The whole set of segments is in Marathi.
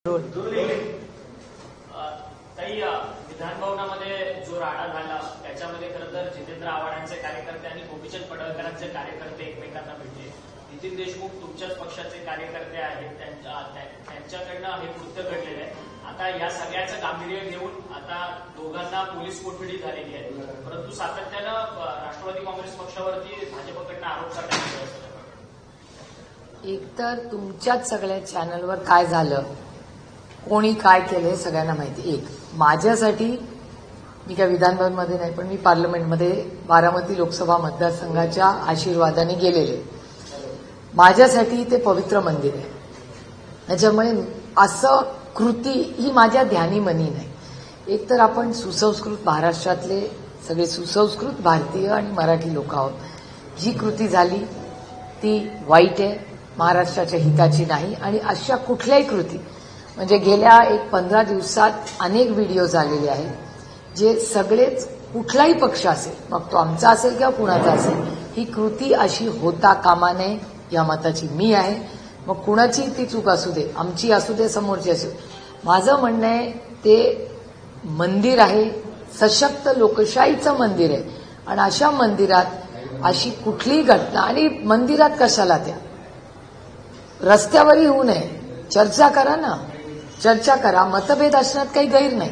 ताई, विधान भवनामध्ये जो राडा झाला त्याच्यामध्ये खरं तर जितेंद्र आव्हाडांचे कार्यकर्ते आणि गोपीचंद पडळकरांचे कार्यकर्ते एकमेकांना भेटले. नितीन देशमुख तुमच्याच पक्षाचे कार्यकर्ते आहेत, त्यांच्याकडनं हे कृत्य घडलेलं आहे. आता या सगळ्याचं गांभीर्य घेऊन आता दोघांना पोलीस कोठडी झालेली आहे, परंतु सातत्यानं राष्ट्रवादी काँग्रेस पक्षावरती भाजपकडनं आरोप करण्यात येत असतात. एकतर तुमच्याच सगळ्या चॅनलवर काय झालं, कोणी काय केलं हे सगळ्यांना माहिती. एक माझ्यासाठी, मी काय विधानभवनमध्ये नाही पण मी पार्लमेंटमध्ये बारामती लोकसभा मतदारसंघाच्या आशीर्वादाने गेलेले. माझ्यासाठी ते पवित्र मंदिर आहे. त्याच्यामुळे असं कृती ही माझ्या ध्यानीमनी नाही. एकतर आपण सुसंस्कृत महाराष्ट्रातले सगळे सुसंस्कृत भारतीय आणि मराठी लोक आहोत. जी कृती झाली ती वाईट आहे, महाराष्ट्राच्या हिताची नाही. आणि अशा कुठल्याही कृती म्हणजे गेल्या 15 दिवसात अनेक व्हिडिओ आलेले आहेत जे सगळेच कुठलाही पक्ष असेल, मग तो आमचा असेल किंवा कुणाचा असेल, ही कृती अशी होता कामा नये या मताची मी आहे. मग कुणाची ती चूक असू दे, आमची असू दे, समोरची असू दे. माझं म्हणणं आहे ते मंदिर आहे, सशक्त लोकशाहीचं मंदिर आहे. आणि अशा मंदिरात अशी कुठलीही घटना, आणि मंदिरात कशाला, त्या रस्त्यावरही होऊ नये. चर्चा करा ना, चर्चा करा. मतभेद असण्यात काही गैर नाही,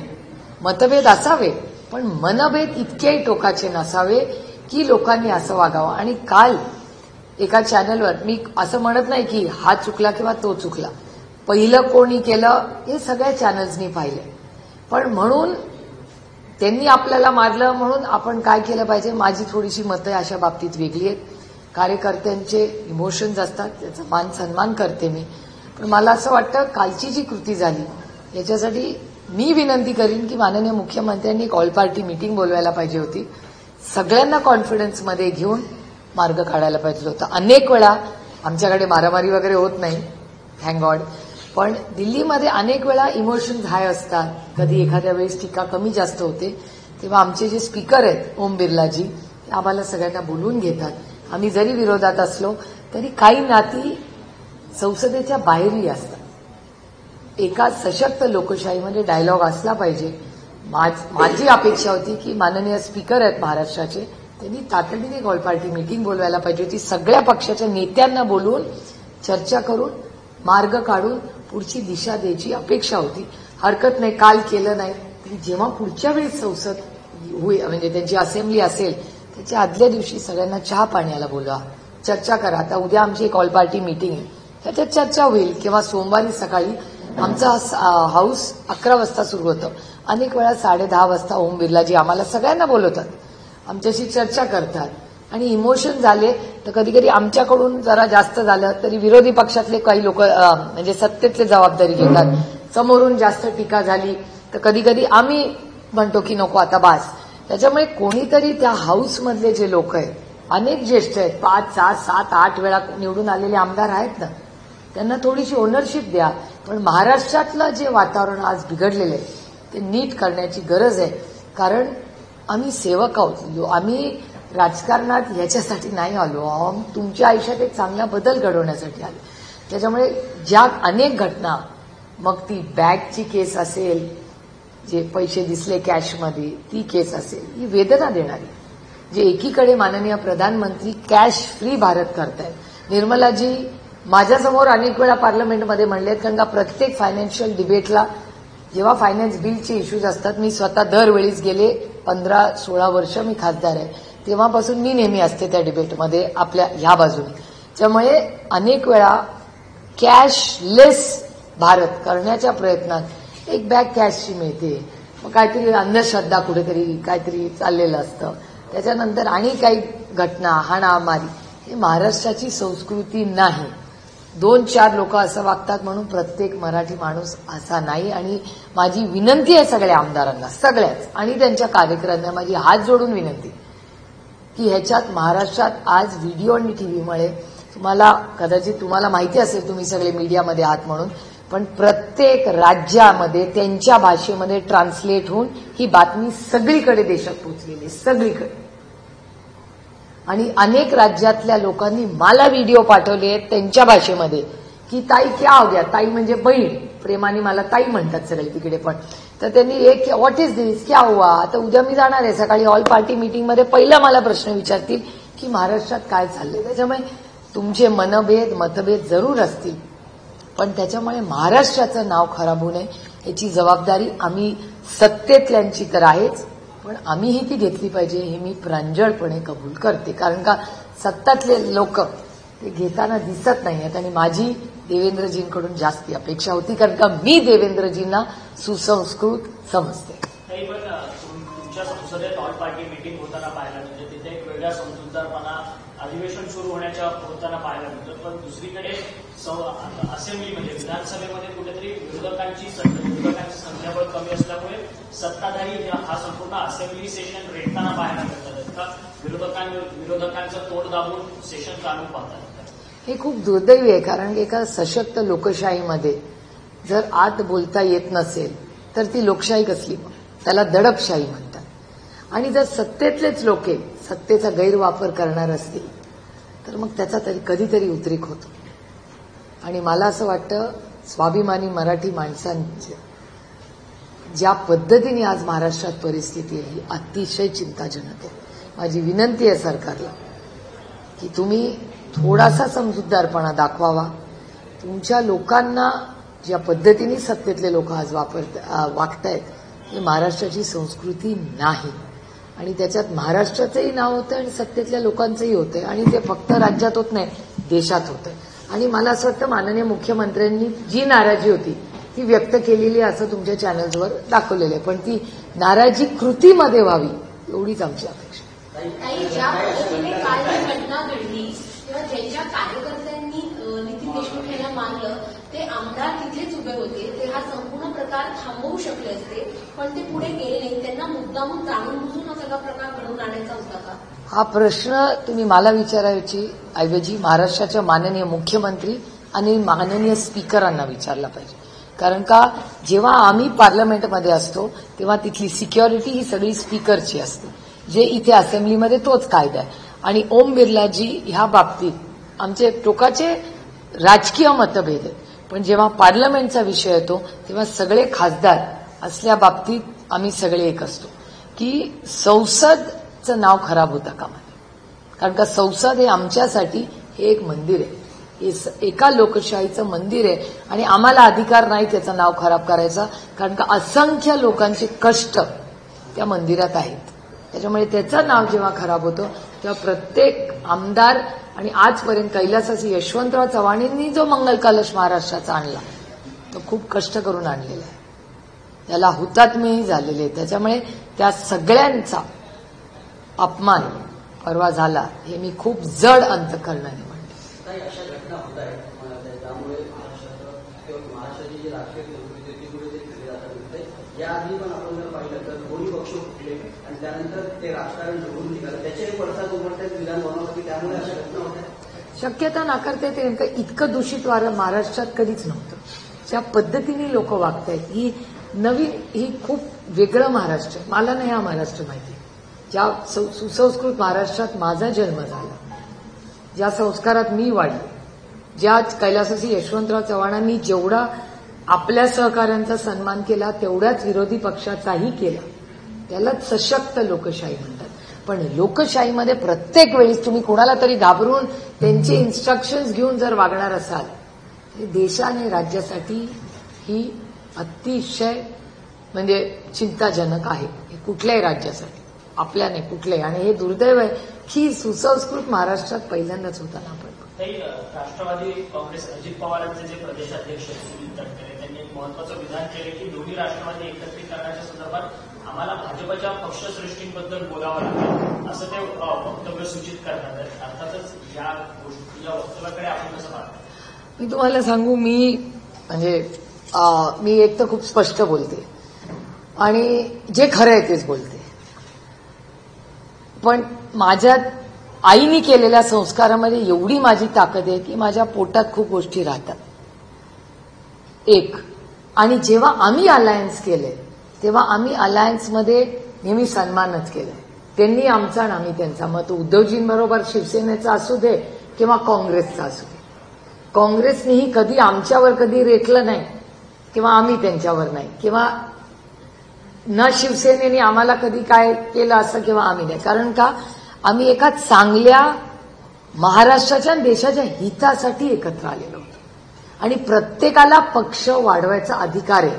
मतभेद असावे, पण मनभेद इतकेही टोकाचे नसावे की लोकांनी असं वागावं. आणि काल एका चॅनलवर, मी असं म्हणत नाही की हा चुकला किंवा तो चुकला, पहिलं कोणी केलं हे सगळ्या चॅनल्सनी पाहिलं, पण म्हणून त्यांनी आपल्याला मारलं म्हणून आपण काय केलं पाहिजे. माझी थोडीशी मतं अशा बाबतीत वेगळी आहेत. कार्यकर्त्यांचे इमोशन्स असतात, त्याचा मान सन्मान करते मी. पण मला असं वाटतं कालची जी कृती झाली याच्यासाठी मी विनंती करीन की माननीय मुख्यमंत्र्यांनी एक ऑल पार्टी मीटिंग बोलवायला पाहिजे होती. सगळ्यांना कॉन्फिडन्समध्ये घेऊन मार्ग काढायला पाहिजे होता. अनेक वेळा आमच्याकडे मारामारी वगैरे होत नाही, थँक गॉड, पण दिल्लीमध्ये अनेक वेळा इमोशन्स हाय असतात. कधी एखाद्या वेळेस टीका कमी जास्त होते. तेव्हा आमचे जे स्पीकर आहेत ओम बिर्लाजी, ते आम्हाला सगळ्यांना बोलवून घेतात. आम्ही जरी विरोधात असलो तरी काही नाती संसदेच्या बाहेरही असतात. एका सशक्त लोकशाहीमध्ये डायलॉग असला पाहिजे. माझी अपेक्षा होती की माननीय स्पीकर आहेत महाराष्ट्राचे, त्यांनी तातडीने ऑल पार्टी मीटिंग बोलवायला पाहिजे होती. सगळ्या पक्षाच्या नेत्यांना बोलवून चर्चा करून मार्ग काढून पुढची दिशा द्यायची अपेक्षा होती. हरकत नाही, काल केलं नाही तरी जेव्हा पुढच्या वेळेस संसद म्हणजे त्यांची असेंब्ली असेल त्याच्या आदल्या दिवशी सगळ्यांना चहा पाण्याला बोलवा, चर्चा करा. आता उद्या आमची एक ऑल पार्टी मीटिंग आहे, त्याच्यात चर्चा होईल. किंवा सोमवारी सकाळी आमचा हाऊस 11 वाजता सुरू होतं. अनेक वेळा 10:30 वाजता ओम बिर्लाजी आम्हाला सगळ्यांना बोलवतात, आमच्याशी चर्चा करतात. आणि इमोशन झाले तर कधी कधी आमच्याकडून जरा जास्त झालं तरी विरोधी पक्षातले काही लोक म्हणजे सत्तेतले जबाबदारी घेतात. समोरून जास्त टीका झाली तर कधी कधी आम्ही म्हणतो की नको आता बास. त्याच्यामुळे कोणीतरी त्या हाऊसमधले जे लोक आहेत, अनेक ज्येष्ठ आहेत, 5, 6, 7, 8 वेळा निवडून आलेले आमदार आहेत ना, त्यांना थोडीशी ओनरशिप द्या. पण महाराष्ट्रातलं जे वातावरण आज बिघडलेलं आहे ते नीट करण्याची गरज आहे. कारण आम्ही सेवक आहोत, आम्ही राजकारणात ह्याच्यासाठी नाही आलो, तुमच्या आयुष्यात एक चांगला बदल घडवण्यासाठी आलो. त्याच्यामुळे ज्या अनेक घटना, मग ती बॅगची केस असेल, जे पैसे दिसले कॅशमध्ये ती केस असेल, ही वेदना देणारी, जे एकीकडे माननीय प्रधानमंत्री कॅश फ्री भारत करतायत. निर्मलाजी माझ्यासमोर अनेक वेळा पार्लमेंटमध्ये म्हणलेत, कारण का प्रत्येक फायनान्शियल डिबेटला जेव्हा फायनान्स बिलचे इश्यूज असतात, मी स्वतः दरवेळीच गेले 15-16 वर्ष मी खासदार आहे, तेव्हापासून मी नेहमी असते त्या डिबेटमध्ये आपल्या ह्या बाजूने. त्यामुळे अनेक वेळा कॅशलेस भारत करण्याच्या प्रयत्नात एक बॅग कॅशची मिळते, मग काहीतरी अंधश्रद्धा कुठेतरी काहीतरी चाललेलं असतं. त्याच्यानंतर आणि काही घटना, हाणामारी, हे महाराष्ट्राची संस्कृती नाही. 2-4 लोक असं वागतात म्हणून प्रत्येक मराठी माणूस असा नाही. आणि माझी विनंती आहे सगळ्या आमदारांना, सगळ्याच, आणि त्यांच्या कार्यकर्त्यांना माझी हात जोडून विनंती की ह्याच्यात महाराष्ट्रात आज व्हिडिओ आणि टीव्हीमुळे तुम्हाला माहिती असेल, तुम्ही सगळे मीडियामध्ये आहात म्हणून, पण प्रत्येक राज्यामध्ये त्यांच्या भाषेमध्ये ट्रान्सलेट होऊन ही बातमी सगळीकडे देशात पोहोचलेली, सगळीकडे. आणि अनेक राज्यातल्या लोकांनी मला व्हिडिओ पाठवले त्यांच्या भाषेमध्ये की ताई क्या हो गया, ताई म्हणजे बहीण, प्रेमाने मला ताई म्हणतात सगळे तिकडे पण. तर त्यांनी एक व्हॉट इज दिस, क्या हुआ. आता उद्या मी जाणार आहे सकाळी ऑल पार्टी मीटिंगमध्ये. पहिला मला प्रश्न विचारतील की महाराष्ट्रात काय चाललंय. त्याच्यामुळे तुमचे मतभेद जरूर असतील, पण त्याच्यामुळे महाराष्ट्राचं नाव खराब होऊ नये याची जबाबदारी आम्ही सत्तेतल्यांची तर आहेच, पण आम्हीही ती घेतली पाहिजे हे मी प्रांजळपणे कबूल करते. कारण का सत्तातले लोक ते घेताना दिसत नाही आहेत आणि माझी देवेंद्रजींकडून जास्ती अपेक्षा होती, कारण का मी देवेंद्रजींना सुसंस्कृत समजते. नाही, पण तुमच्या संसदेत ऑल पार्टी मीटिंग होताना पाहायला मिळते, तिथे एक वेगळा समजूतदारपणा अधिवेशन सुरू होताना पाहायला मिळतं. पण दुसरीकडे असेंब्ली म्हणजे विधानसभेमध्ये कुठेतरी विरोधकांची संख्याबळ कमी असल्यामुळे सत्ताधारी हा संपूर्ण असेंब्ली सेशन रेटताना पाहायला मिळतात का विरोधकांचं तोंड दाबून सेशन चालू पाहतात. हे खूप दुर्दैवी आहे, कारण एका सशक्त लोकशाहीमध्ये जर आत बोलता येत नसेल तर ती लोकशाही कसली, मग त्याला दडपशाही म्हणतात. आणि जर सत्तेतलेच लोक सत्तेचा गैरवापर करणार असतील तर मग त्याचा तरी कधीतरी उद्रेक होतो. आणि मला असं वाटतं स्वाभिमानी मराठी माणसांची ज्या पद्धतीने आज महाराष्ट्रात परिस्थिती आहे ही अतिशय चिंताजनक आहे. माझी विनंती आहे सरकारला की तुम्ही थोडासा समजूतदारपणा दाखवावा. तुमच्या लोकांना ज्या पद्धतीने सत्तेतले लोक आज वागतायत ही महाराष्ट्राची संस्कृती नाही. आणि त्याच्यात महाराष्ट्राचंही नाव होतं आणि सत्तेतल्या लोकांचंही होतंय. आणि ते फक्त राज्यात होत नाही, देशात होतंय. आणि मला असं वाटतं माननीय मुख्यमंत्र्यांनी जी नाराजी होती ती व्यक्त केलेली असं तुमच्या चॅनल्सवर दाखवलेलं आहे, पण ती नाराजी कृतीमध्ये व्हावी एवढीच आमची अपेक्षा. ज्या पद्धतीने काल ही घटना घडली किंवा ज्यांच्या कार्यकर्त्यांनी नितीन देशमुख यांना मारलं ते आमदार तिथेच उभे होते, ते हा संपूर्ण प्रकार थांबवू शकले असते, पण ते पुढे गेले नाही. त्यांना मुद्दामून जाणून बुजून हा सगळा प्रकार घडवून आणायचा होता का? हा प्रश्न तुम्ही मला विचारायची ऐवजी महाराष्ट्राच्या माननीय मुख्यमंत्री आणि माननीय स्पीकरांना विचारला पाहिजे. कारण का जेव्हा आम्ही पार्लमेंटमध्ये असतो तेव्हा तिथली सिक्युरिटी ही सगळी स्पीकरची असते, जे इथे असेंब्लीमध्ये तोच कायदा आहे. आणि ओम बिर्लाजी ह्या बाबतीत आमचे टोकाचे राजकीय मतभेद आहेत, पण जेव्हा पार्लमेंटचा विषय येतो तेव्हा सगळे खासदार असल्या बाबतीत आम्ही सगळे एक असतो की संसदचं नाव खराब होता कामा नये. कारण का संसद हे आमच्यासाठी हे एक मंदिर आहे, हे एका लोकशाहीचं मंदिर आहे आणि आम्हाला अधिकार नाही त्याचं नाव खराब करायचा. कारण का असंख्य लोकांचे कष्ट त्या मंदिरात आहेत. त्याच्यामुळे त्याचं नाव जेव्हा खराब होतं तेव्हा प्रत्येक आमदार आणि आजपर्यंत कैलासाची यशवंतराव चव्हाणांनी जो मंगल कलश महाराष्ट्राचा आणला तो खूप कष्ट करून आणलेला आहे, त्याला हुतात्मेही झालेले आहे. त्याच्यामुळे त्या सगळ्यांचा अपमान परवा झाला हे मी खूप जड अंतकरणाने म्हणते. अशा घटना होत आहेत त्यामुळे महाराष्ट्राची जी राजकीय संस्कृती पुढे जे केली जातात याआधी पण आपण जर पाहिलं तर दोन्ही पक्ष फुटले आणि त्यानंतर ते राजकारण जोडून निघालं, त्याचे पडसाद उमटतात विधान भवनावरती, त्यामुळे अशा घटना होत आहेत. शक्यता नाकारता येते. इतकं दूषित वारं महाराष्ट्रात कधीच नव्हतं. ज्या पद्धतीने लोक वागतायत ही नवीन, ही खूप वेगळं महाराष्ट्र आहे. मला नाही हा महाराष्ट्र माहिती. ज्या सुसंस्कृत महाराष्ट्रात माझा जन्म झाला, ज्या संस्कारात मी वाढले, ज्या कैलासाची यशवंतराव चव्हाणांनी जेवढा आपल्या सहकाऱ्यांचा सन्मान केला तेवढ्याच विरोधी पक्षाचाही केला, त्यालाच सशक्त लोकशाही म्हणतात. पण लोकशाहीमध्ये प्रत्येक वेळेस तुम्ही कोणाला तरी घाबरून त्यांचे इन्स्ट्रक्शन्स घेऊन जर वागणार असाल तर देशाने राज्यासाठी ही अतिशय म्हणजे चिंताजनक आहे. हे कुठल्याही राज्यासाठी, आपल्या नाही कुठल्याही. आणि हे दुर्दैव आहे की सुसंस्कृत महाराष्ट्रात पहिल्यांदाच होताना आपण. राष्ट्रवादी काँग्रेस अजित पवारांचे जे प्रदेशाध्यक्ष सुनील तटकरे त्यांनी एक महत्वाचं विधान केले की दोन्ही राष्ट्रवादी एकत्रीकरणाच्या संदर्भात आम्हाला भाजपच्या पक्षश्रेष्ठींबद्दल बोलावं लागेल असं ते वक्तव्य सूचित करतात. अर्थातच या वक्तव्याकडे आपण कसं पाहतो? मी तुम्हाला सांगू, मी एक तर खूप स्पष्ट बोलते आणि जे खरं आहे तेच बोलते. पण माझ्या आईने केलेल्या संस्कारामध्ये एवढी माझी ताकद आहे की माझ्या पोटात खूप गोष्टी राहतात. एक, आणि जेव्हा आम्ही अलायन्स केले तेव्हा आम्ही अलायन्समध्ये नेहमी सन्मानच केला. त्यांनी आमचा आणि आम्ही त्यांचा. मत उद्धवजींबरोबर शिवसेनेचा असू दे किंवा काँग्रेसचा असू दे, काँग्रेसनेही कधी आमच्यावर कधी रेटलं नाही किंवा आम्ही त्यांच्यावर नाही, किंवा न शिवसेनेने आम्हाला कधी काय केलं असं किंवा आम्ही नाही. कारण का आम्ही एका चांगल्या महाराष्ट्राच्या आणि देशाच्या हितासाठी एकत्र आलेलो होतो आणि प्रत्येकाला पक्ष वाढवायचा अधिकार आहे.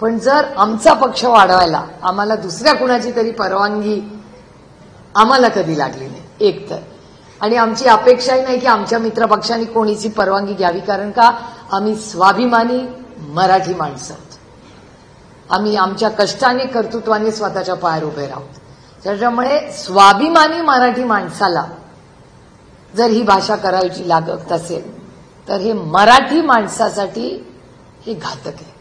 पण जर आमचा पक्ष वाढवायला आम्हाला दुसऱ्या कुणाची तरी परवानगी आम्हाला कधी लागली नाही एक तर, आणि आमची अपेक्षाही नाही की आमच्या मित्रपक्षांनी कोणीची परवानगी घ्यावी. कारण का आम्ही स्वाभिमानी मराठी माणसं आहोत. आम्ही आमच्या कष्टाने कर्तृत्वाने स्वतःच्या पायावर उभे राहतो. त्याच्यामुळे स्वाभिमानी मराठी माणसाला जर ही भाषा करायची लागत असेल तर हे मराठी माणसासाठी हे घातक आहे.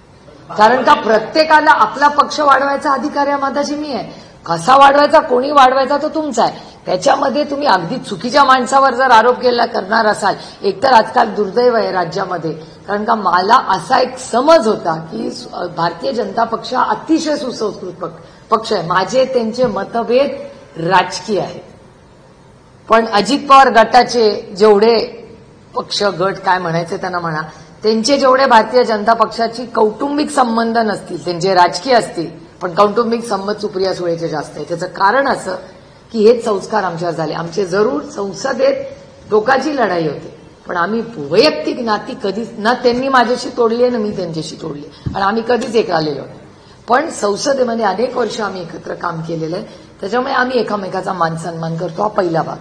कारण का प्रत्येकाला आपला पक्ष वाढवायचा अधिकार या मताची मी आहे. कसा वाढवायचा, कोणी वाढवायचा तो तुमचा आहे. त्याच्यामध्ये तुम्ही अगदी चुकीच्या माणसावर जर आरोप करणार असाल, एकतर आजकाल दुर्दैव आहे राज्यामध्ये. कारण का मला असा एक समज होता की भारतीय जनता पक्ष हा अतिशय सुसंस्कृत पक्ष आहे. माझे त्यांचे मतभेद राजकीय आहेत, पण अजित पवार गटाचे जेवढे पक्ष गट काय म्हणायचे त्यांना म्हणा, त्यांचे जेवढे भारतीय जनता पक्षाची कौटुंबिक संबंध नसतील, त्यांचे राजकीय असतील, पण कौटुंबिक संबंध सुप्रिया सुळेचे जास्त आहे. त्याचं कारण असं की हेच संस्कार आमच्यावर झाले. आमचे जरूर संसदेत टोकाची लढाई होती, पण आम्ही वैयक्तिक नाती कधीच ना त्यांनी माझ्याशी तोडली आहे ना मी त्यांच्याशी तोडली, आणि आम्ही कधीच एक आलेलो. पण संसदेमध्ये अनेक वर्ष आम्ही एकत्र काम केलेलं आहे. त्याच्यामुळे आम्ही एकमेकाचा मान सन्मान करतो. हा पहिला भाग.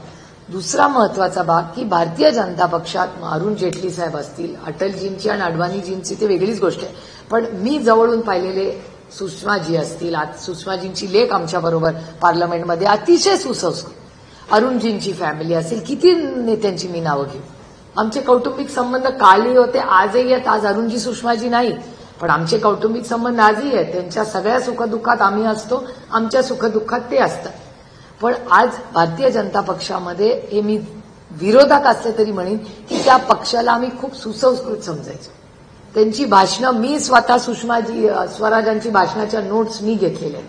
दुसरा महत्वाचा भाग की भारतीय जनता पक्षात अरुण जेटली साहेब असतील, अटलजींची आणि अडवाणीजींची ते वेगळीच गोष्ट आहे, पण मी जवळून पाहिलेले सुषमाजी असतील, सुषमाजींची लेख आमच्याबरोबर पार्लमेंटमध्ये अतिशय सुसंस्कृत, अरुणजींची फॅमिली असेल, किती नेत्यांची मी नावं घेऊ. आमचे कौटुंबिक संबंध कालही होते, आजही आहेत. आज अरुणजी सुषमाजी नाही, पण आमचे कौटुंबिक संबंध आजही आहेत. त्यांच्या सगळ्या सुखदुःखात आम्ही असतो, आमच्या सुखदुःखात ते असतात. पण आज भारतीय जनता पक्षामध्ये हे मी विरोधक असले तरी म्हणेन की त्या पक्षाला आम्ही खूप सुसंस्कृत समजायचो. त्यांची भाषणं मी स्वतः सुषमाजी स्वराजांची भाषणाच्या नोट्स मी घेतलेल्या.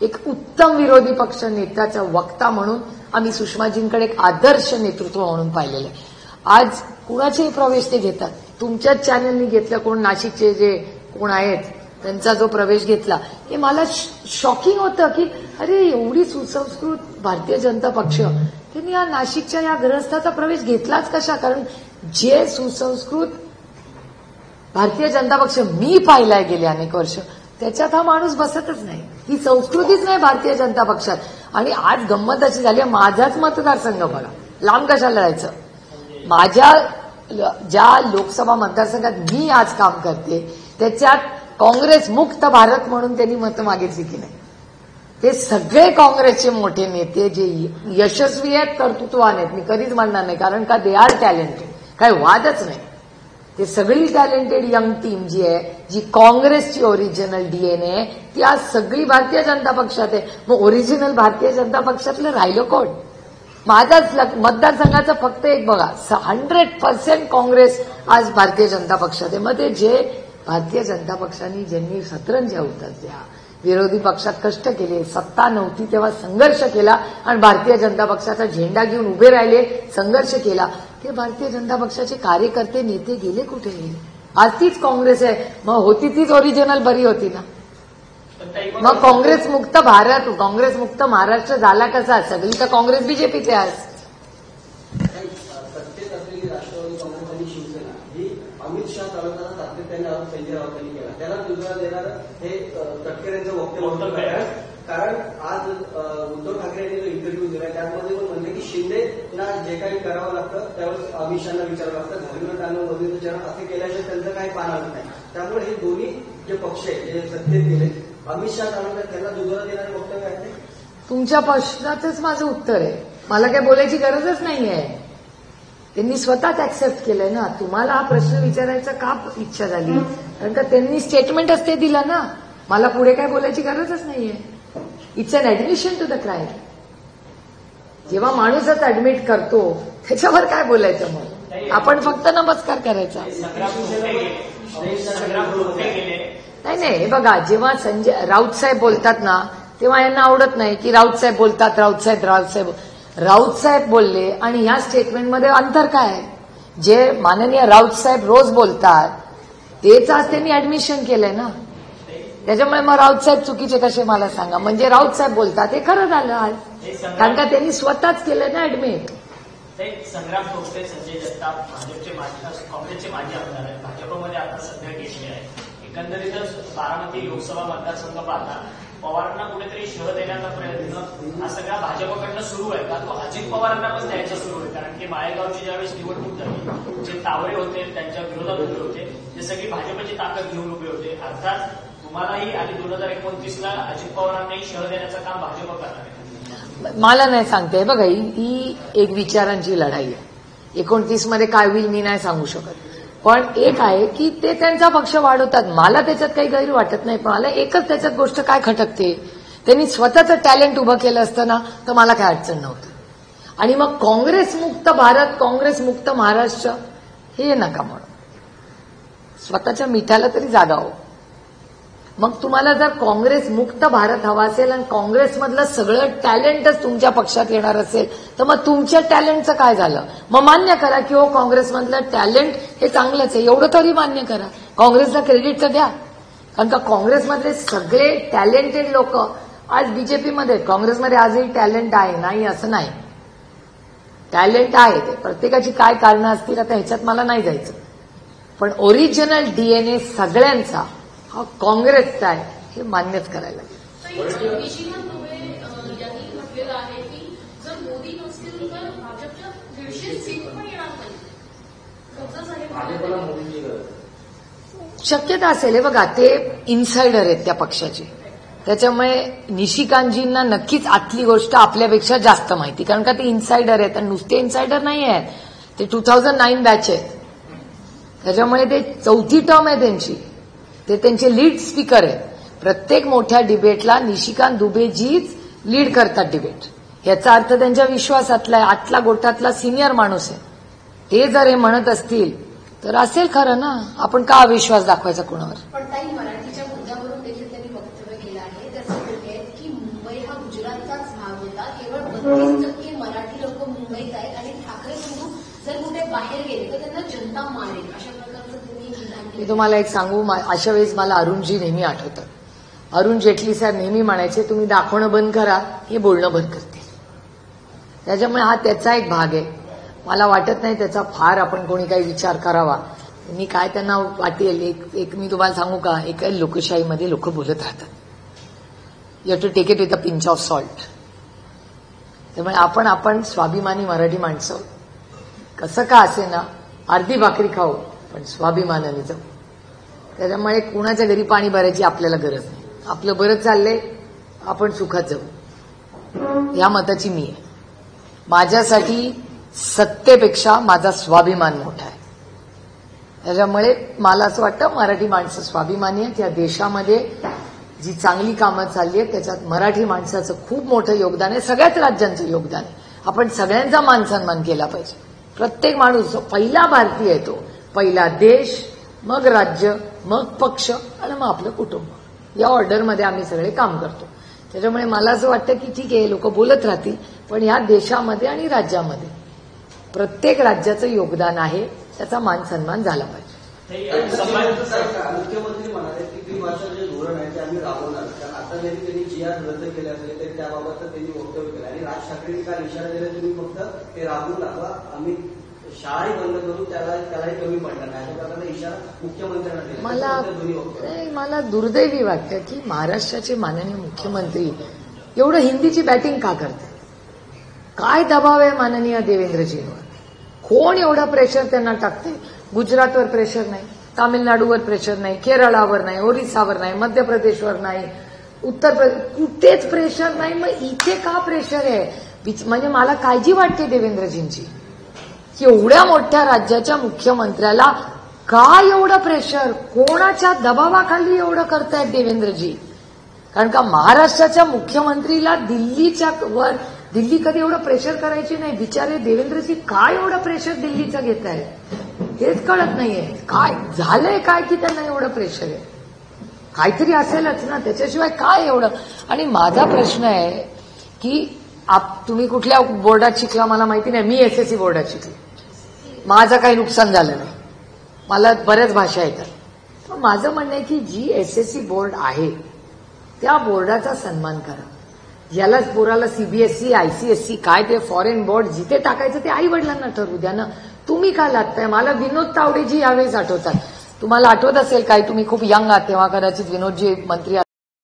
एक उत्तम विरोधी पक्ष नेत्याचा वक्ता म्हणून आम्ही सुषमाजींकडे एक आदर्श नेतृत्व म्हणून पाहिलेलं आहे. आज कुणाचेही प्रवेश ते घेतात. तुमच्याच चॅनलनी घेतलं, कोण नाशिकचे जे कोण आहेत त्यांचा जो प्रवेश घेतला, हे मला शॉकिंग होतं की अरे एवढी सुसंस्कृत भारतीय जनता पक्ष त्यांनी या नाशिकच्या या ग्रहस्थाचा प्रवेश घेतलाच कशा. कारण जे सुसंस्कृत भारतीय जनता पक्ष मी पाहिलाय गेले अनेक वर्ष, त्याच्यात हा माणूस बसतच नाही. ही संस्कृतीच नाही भारतीय जनता पक्षात. आणि आज गंमत अशी झाली, माझाच मतदारसंघ बघा, लांब कशाला जायचं. माझ्या ज्या लोकसभा मतदारसंघात मी आज काम करते त्याच्यात काँग्रेस मुक्त भारत म्हणून त्यांनी मतं मागितली की नाही. ते सगळे काँग्रेसचे मोठे नेते जे यशस्वी आहेत, कर्तृत्ववान आहेत, मी कधीच म्हणणार नाही, कारण का दे आर टॅलेंटेड, काही वादच नाही. ते सगळी टॅलेंटेड यंग टीम जी आहे, जी काँग्रेसची ओरिजिनल डीएनए आहे, ती आज सगळी भारतीय जनता पक्षात आहे. मग ओरिजिनल भारतीय जनता पक्षातलं राहिलं कोण. माझाच मतदारसंघाचं फक्त एक बघा, 100% काँग्रेस आज भारतीय जनता पक्षात आहे. मग ते जे भारतीय जनता पक्षाने ज्यांनी सतरंज्या होतात, त्या विरोधी पक्षात कष्ट केले, सत्ता नव्हती तेव्हा संघर्ष केला आणि भारतीय जनता पक्षाचा झेंडा घेऊन उभे राहिले, संघर्ष केला, ते भारतीय जनता पक्षाचे कार्यकर्ते नेते गेले कुठे. आज तीच काँग्रेस आहे. मग होती तीच ओरिजिनल बरी होती ना. मग काँग्रेस मुक्त भारत, काँग्रेस मुक्त महाराष्ट्र झाला कसा. सगळी तर काँग्रेस बीजेपीचे आज. सत्तेत असलेली राष्ट्रवादी काँग्रेस आणि शिवसेना ही अमित शहा चालवताना सातत्याने आरोप संजय राऊतांनी केला. त्याला दुजोरा देणारं हे तटकरेंचं वक्तव्य आहे. कारण आज उद्धव ठाकरे यांनी जो इंटरव्ह्यू दिला त्यामध्ये पण म्हणले की शिंदेना जे काही करावं लागतं त्यावेळेस अमित शहाना विचारावं लागतं. घालून टाणून मोदीचं चरण असे केल्याशिवाय त्यांचं काही पाहणार नाही. त्यामुळे हे दोन्ही जे पक्ष आहेत जे सत्तेत गेले, अमित शहा चालवतात, त्यांना दुजोरा देणारे वक्तव्य आहे. तुमच्या प्रश्नातच माझं उत्तर आहे. मला काही बोलायची गरजच नाहीये. त्यांनी स्वतःच ऍक्सेप्ट केलंय ना. तुम्हाला हा प्रश्न विचारायचा का इच्छा झाली, कारण का त्यांनी स्टेटमेंटच ते दिलं ना. मला पुढे काय बोलायची गरजच नाहीये. It's an admission to the crime. जेव्हा माणूसच ऍडमिट करतो त्याच्यावर काय बोलायचं. मग आपण फक्त नमस्कार करायचा. नाही, हे बघा, जेव्हा संजय राऊत साहेब बोलतात ना तेव्हा यांना आवडत नाही की राऊत साहेब बोलतात, राऊत साहेब बोलले आणि ह्या स्टेटमेंटमध्ये अंतर काय आहे. जे माननीय राऊत साहेब रोज बोलतात तेच आज त्यांनी ऍडमिशन केलंय ना. त्याच्यामुळे मग राऊत साहेब चुकीचे कसे मला सांगा. म्हणजे राऊत साहेब बोलतात हे खरं झालं आज, कारण का त्यांनी स्वतःच केलं ना ऍडमिट. संग्राम थोपटे, संजय जगताप भाजपचे काँग्रेसचे माजी आमदार आहेत, भाजपमध्ये आता सध्या गेले आहेत. एकंदरीतच बारामती लोकसभा मतदारसंघ पाहता पवारांना कुठेतरी शह देण्याचा प्रयत्न हा सगळा भाजपकडनं सुरू आहे का, तो अजित पवारांना पण द्यायचा सुरू आहे? कारण की माळेगावची ज्यावेळेस निवडणूक झाली, जे तावरे होते त्यांच्या विरोधात उभे होते, ते सगळी भाजपची ताकद घेऊन उभे होते. अर्थात तुम्हालाही आणि 2029ला अजित पवारांनाही शह देण्याचं काम भाजप करणार आहे. मला नाही सांगते. बघा, ही एक विचारांची लढाई आहे. 29 मध्ये काय होईल मी नाही सांगू शकत. पण एक आहे की ते त्यांचा पक्ष वाढवतात, मला त्याच्यात काही गैर वाटत नाही. पण मला एकच त्याच्यात गोष्ट काय खटकते, त्यांनी स्वतःचं टॅलेंट उभं केलं असतं ना तर मला काय अडचण नव्हती. आणि मग काँग्रेस मुक्त भारत, काँग्रेस मुक्त महाराष्ट्र हे नका म्हणून, स्वतःच्या मिठाला तरी जागा हो. मग तुम्हाला जर काँग्रेस मुक्त भारत हवा असेल आणि काँग्रेसमधलं सगळं टॅलेंटच तुमच्या पक्षात येणार असेल तर मग तुमच्या टॅलेंटचं काय झालं? मग मान्य करा की हो काँग्रेसमधलं टॅलेंट हे चांगलंच आहे, एवढं तरी मान्य करा. काँग्रेसला क्रेडिट तर द्या, कारण का काँग्रेसमधले सगळे टॅलेंटेड लोक आज बीजेपीमध्ये आहेत. काँग्रेसमध्ये आजही टॅलेंट आहे, नाही असं नाही, टॅलेंट आहे. ते प्रत्येकाची काय कारणं असतील आता ह्याच्यात मला नाही जायचं. पण ओरिजिनल डीएनए सगळ्यांचा हा काँग्रेसचा आहे हे मान्यच करायला लागेल. निशिकांत दुबे यांनी म्हटलेलं आहे की जर मोदी नसतील तर भाजपच्या 150 सीट पण येणार नाही. शक्यता असेल. हे बघा, ते इन्सायडर आहेत त्या पक्षाचे, त्याच्यामुळे निशिकांतजींना नक्कीच आतली गोष्ट आपल्यापेक्षा जास्त माहिती, कारण का ते इन्सायडर आहेत. आणि नुसते इन्सायडर नाही आहेत, ते 2009 बॅच आहेत. त्याच्यामुळे ते 4थी टर्म आहे त्यांची. ते त्यांचे लीड स्पीकर आहेत. प्रत्येक मोठ्या डिबेटला निशिकांत दुबेजीच लीड करतात डिबेट. याचा अर्थ त्यांच्या विश्वासातला आतला गोठातला सिनियर माणूस आहे. ते जर हे म्हणत असतील तर असेल खरं ना. आपण का अविश्वास दाखवायचा कोणावर? पण ताई, मराठीच्या मुद्द्यावरून देखील त्यांनी वक्तव्य केलं आहे. त्याचं म्हणणे आहे की मुंबई हा गुजरातचाच भाग होता, केवळ 32% मराठी लोक मुंबईत आहेत आणि ठाकरे बंधू जर कुठे बाहेर गेले तर त्यांना जनता मारेल, अशा प्रकारचं त्यांनी विधान केलं. मी तुम्हाला एक सांगू, अशा वेळेस मला अरुणजी नेहमी आठवतात. अरुण जेटली साहेब नेहमी म्हणायचे तुम्ही दाखवणं बंद करा, हे बोलणं बंद करते. त्याच्यामुळे हा त्याचा एक भाग आहे. मला वाटत नाही त्याचा फार आपण कोणी काही विचार करावा. मी काय त्यांना वाटेल, एक मी तुम्हाला सांगू का, एक लोकशाहीमध्ये लोक बोलत राहतात. You have to take it with a pinch of salt. त्यामुळे आपण स्वाभिमानी मराठी माणसं कसं का असे ना, अर्धी भाकरी खाऊ पण स्वाभिमानाने जाऊ. त्याच्यामुळे कुणाच्या घरी पाणी भरायची आपल्याला गरज नाही. आपलं बरं चाललंय, आपण सुखात जाऊ, या मताची मी आहे. माझ्यासाठी सत्तेपेक्षा माझा स्वाभिमान मोठा आहे. त्याच्यामुळे मला असं वाटतं मराठी माणसं स्वाभिमानी आहेत. या देशामध्ये जी चांगली कामं चालली आहेत त्याच्यात मराठी माणसाचं खूप मोठं योगदान आहे, सगळ्याच राज्यांचं योगदान आहे. आपण सगळ्यांचा मान सन्मान केला पाहिजे. प्रत्येक माणूस पहिला भारतीय आहे, तो पहिला देश, मग राज्य, मग पक्ष आणि मग आपलं कुटुंब, या ऑर्डरमध्ये आम्ही सगळे काम करतो. त्याच्यामुळे मला असं वाटतं की ठीक आहे, लोक बोलत राहतील, पण या देशामध्ये आणि राज्यामध्ये प्रत्येक राज्याचं योगदान आहे, त्याचा मान सन्मान झाला पाहिजे. मुख्यमंत्री म्हणाले की द्विभाषा जे धोरण आहे ते आम्ही राबवणार. कारण आता जरी त्यांनी GR रद्द केले असले तरी त्याबाबत त्यांनी वक्तव्य केलं. आणि राज ठाकरेंनी काल इशारा दिला, तुम्ही फक्त ते राबवून दाखवा, आम्ही शाळाही बंद करू, त्यालाही कमी पडणार नाही, अशा प्रकारचा इशारा मुख्यमंत्र्यांना दिला. मला दुर्दैवी वाटतं की महाराष्ट्राचे माननीय मुख्यमंत्री एवढं हिंदीची बॅटिंग का करतात? काय दबाव आहे माननीय देवेंद्रजींवर? कोण एवढा प्रेशर त्यांना टाकते? गुजरातवर प्रेशर नाही, तामिळनाडूवर प्रेशर नाही, केरळावर नाही, ओरिसावर नाही, मध्य प्रदेशवर नाही, उत्तर प्रदेश, कुठेच प्रेशर नाही. मग इथे का प्रेशर आहे? म्हणजे मला काळजी वाटते देवेंद्रजींची की एवढ्या मोठ्या राज्याच्या मुख्यमंत्र्याला का एवढं प्रेशर, कोणाच्या दबावाखाली एवढं करतायत देवेंद्रजी? कारण का महाराष्ट्राच्या मुख्यमंत्रीला दिल्ली कधी एवढं प्रेशर करायची नाही. बिचारे देवेंद्रजी काय एवढं प्रेशर दिल्लीचं घेत आहे हेच कळत नाहीये. काय झालंय काय की त्यांना एवढं प्रेशर आहे? काहीतरी असेलच ना, त्याच्याशिवाय काय एवढं? आणि माझा प्रश्न आहे की तुम्ही कुठल्या बोर्डात शिकला मला माहिती नाही, मी SSC बोर्डात शिकले, माझं काही नुकसान झालं नाही, मला बऱ्याच भाषा येतात. मग माझं म्हणणं आहे की जी एसएससी बोर्ड आहे त्या बोर्डाचा सन्मान करा. ज्याला पोराला सीबीएसई आयसीएसई काय ते फॉरेन बोर्ड जिथे टाकायचं ते आई वडिलांना ठरवू द्या ना. तुम्ही का लादताय? मला विनोद तावडेजी यावेळेस आठवतात. तुम्हाला आठवत असेल काय, तुम्ही खूप यंग आहात तेव्हा, कदाचित विनोदजी मंत्री